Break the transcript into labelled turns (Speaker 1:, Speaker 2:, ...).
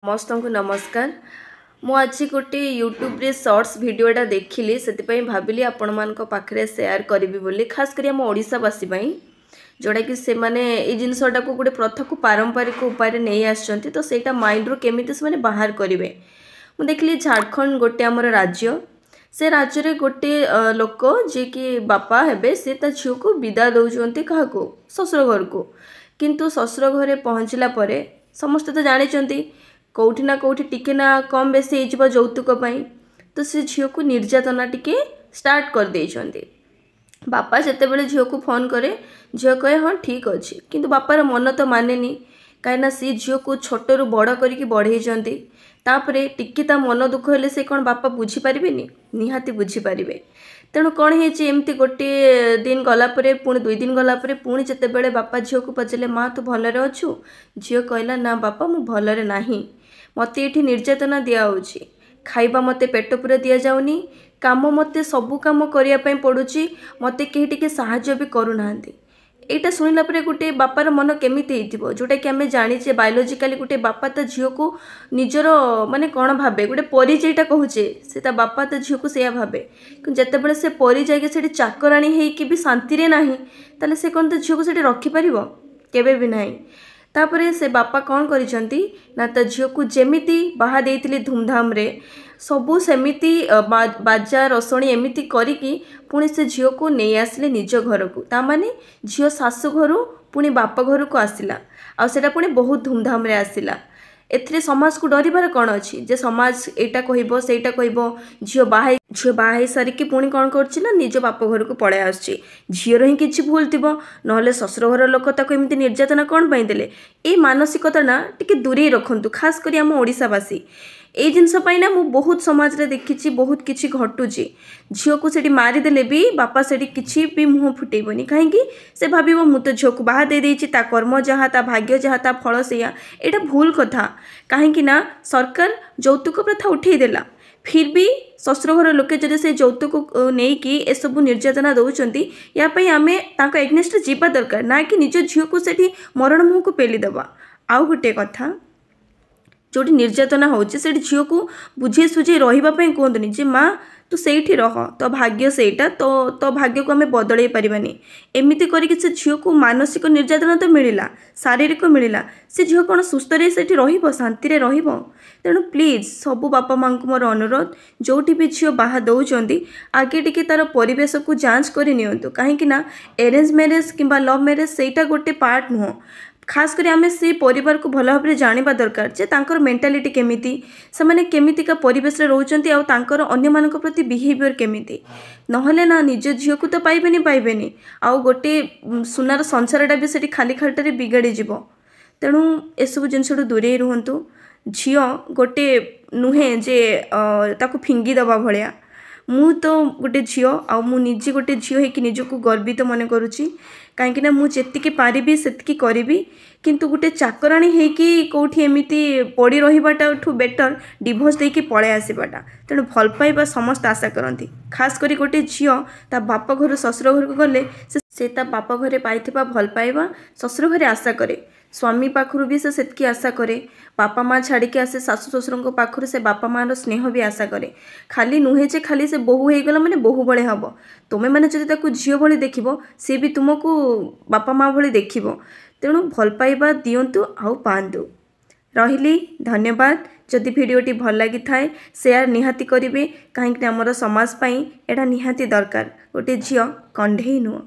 Speaker 1: समस्त को नमस्कार। मु आज गोटे यूट्यूब रे शॉर्ट्स वीडियोटा देखिली से भाविली आपण मान पाखे सेयार करी बोली, खास करी आम ओडिशावासी जोड़ा कि से माने ए जिनसटा को गोटे प्रथा को पारंपरिक उपाय नहीं आसचंती, तो सेटा माइंड रो केमिति से माने बाहर करिवे। मु देखली झारखंड गोटे आमर राज्य, से राज्य रे गोटे लोक जे कि बापा हेबे से ता झियो को विदा दउचंती काहाको ससुर घर को, किंतु ससुर घरे पहुँचला परे समस्त तो जानी कौटी ना कौटी टिके ना कम बेसी हो यौतुक पाई, तो से झील को निर्यातना टिके स्टार्ट कर देइछंती। बापा जितेबाला झील को फोन करे, झील कहे हाँ ठीक अच्छे, किंतु बापार मन तो मानेनी, कहीं सी झील को छोटू बड़ करके बढ़ेइछंती। तापरे टिके ता मन दुख हेले से कौन बापा बुझीपारे, निहाती बुझीपारे। तेणु कौन होमती गोटे दिन गलापर पुणी 2 दिन गलापर पुणी जितेबाला बापा झील को पचारे माँ तू भलरे अच्छु, झील कहला ना बापा मु भलरे नाही, मत ये निर्यातना दिखाऊँगी, खाइबा मत पेट पूरा दि जाऊनी, काम मत सबू कम करने पड़ुची, मत कहीं टिके साहाय्य भी करूना। यहाँ शुणिला गोटे बापार मन केमिति हो जोटा कि आम जाचे बायोलोजिकाली गोटे बापा ता झील को निजर माने कौन भावे गोटे परी जेटा कहूचे से ता बापा ता झील को सैया भावे, कि जितेबाला से परी जाके से चाकराणी होइकी भी शांति ना, ताले से कौन तो झील को से रखिपर केबे भी नहीं। तापरे से बापा कौन करिसंती ना ता झील को जेमिति बाहा देइथिले धूमधाम रे सबू सेमिति बाजा रसणी एमिति करिकी पुणी से झील को नहीं आसिले निज घर को, ता माने झील सासु घर पुणी बाप घर को आसिला, आ सेटा पुणी बहुत धूमधाम रे आसिला। एथिरे समाज को डरिबार कौन अच्छी जे समाज एटा कहबो सेटा कहबो, झील बाहाई सारिकी पुणी कौन करछि ना निज बाप घर को पळै आछि, झीर ही किछि भूल थिबो नहले ससुर घर लोक ताको एमिति निर्यातना कौन पाई देले। ए मानसिकता ना टिके दूरे रखंतु, खास करी आम ओडिशावासी ए जिनस ना मु बहुत समाज रे देखिछि, बहुत किछि घटुछि। झील को सेठी मारिदेले भी बापा सेठी किछि भी मुँह फुटेबनी, कहीं से भाविबो मु तो झील को बाहा दे देइछि, ता कर्म जहाँ ता भाग्य जहाँ ता फल सेया, एटा भूल कथा। कहीं ना सरकार यौतुक प्रथा उठेई देला, फिर भी ससुर घर लोके जदि से यौतुक नहीं कि एसबू निर्यातना दौरान या आमे तांको एग्नेस्ट जीवा दरकार ना कि निज झील को सेठी मरण मुँह को पेली दबा। आउ गोटे कथा जो निर्यातना होची से झील को बुझे सुझे रही कहतुनि जे माँ तू सेठी रह, तो भाग्य सेटा तो भाग्य को आम बदल पारानी। एमती करके से झील को मानसिक निर्यातना तो मिलला, शारीरिक मिलला, से झील कौन सुस्थ से शांति रहिबो। तेणु प्लीज सबू बापा माँ को मोर अनुरोध, जोटी भी झील बाहा दौरान आगे टिके तार परिवेश को जांच कर नियंतु, कहीं एरेंज मैरेज किंबा लव मैरेज सेटा गोटे पार्ट नुह। खास करी आमे से परिवार को भल भाव जानिबा दरकार जे तांकर मेंटालिटी केमिति, से माने केमितिका परिवेश रे रहउचंती आ तांकर अन्य मानक प्रति बिहेवियर केमिति, नहले ना निज झील को तो पाइबेनी आ गोटे सुनार संसारटा भी सेठी खाली खालटारे बिगाड़ी जीवो। तेणु एसबू जिनसठू दूरे रुहंतु। झील गोटे नुहे जे ताकू फिंगी दबा भलिया। मु तो गोटे झील आ मु निजे गोटे झील होइकि निजको गर्वित मन करुची, कहीं मु जेतिकी पारिबी सेतिकी करिबी, किंतु गोटे चाकराणी होइकि कोठी एमिति पड़ी रहिबाटा ठू बेटर डिवोर्स देकी पळे आसीबाटा। तेणु भल पाइबा समस्त आशा करती, खास करी गोटे झील ता बाप घर ससुर घर को गले से ता बाप घरे पाइथिबा भल पाइबा ससुर घरे आशा करे, स्वामी पाखरु भी से सेतकी आशा करे, बापा माँ छाड़ी के आसे सासु ससुर पाखरु से बापा माँ स्नेह भी आशा करे। खाली नुहे जे खाली से बोहू हो गला माने बोहू भले हम, तुमे मैंने जदि ताकू झील भली देखिबो सी भी तुमको बापा माँ भली देखिबो। तेणु भल पाइबा दियंतु आउ पांतु। रहिली धन्यवाद। जदि भिडियोटी भल लगी थाए शेयर निहाती करिवे, कहीं आमर समाज पई एटा निहाती दरकार। गोटे झील कंढेई नुह।